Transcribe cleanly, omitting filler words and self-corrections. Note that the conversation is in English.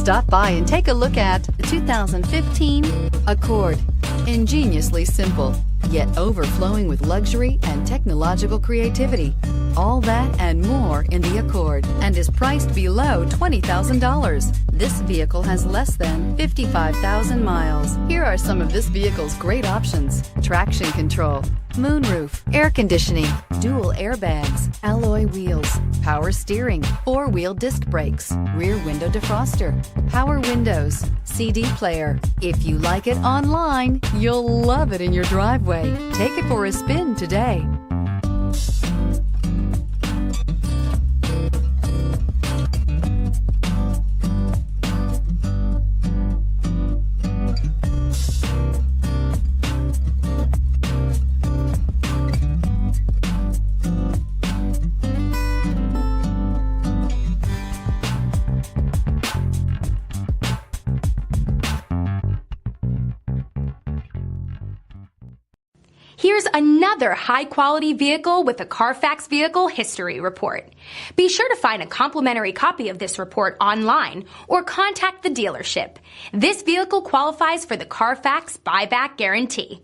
Stop by and take a look at the 2015 Accord. Ingeniously simple, yet overflowing with luxury and technological creativity. All that and more in the Accord, and is priced below $20,000. This vehicle has less than 55,000 miles. Here are some of this vehicle's great options: traction control, moonroof, air conditioning, dual airbags, alloy wheels, power steering, four-wheel disc brakes, rear window defroster, power windows, CD player. If you like it online, you'll love it in your driveway. Take it for a spin today. Here's another high-quality vehicle with a Carfax Vehicle History Report. Be sure to find a complimentary copy of this report online or contact the dealership. This vehicle qualifies for the Carfax Buyback Guarantee.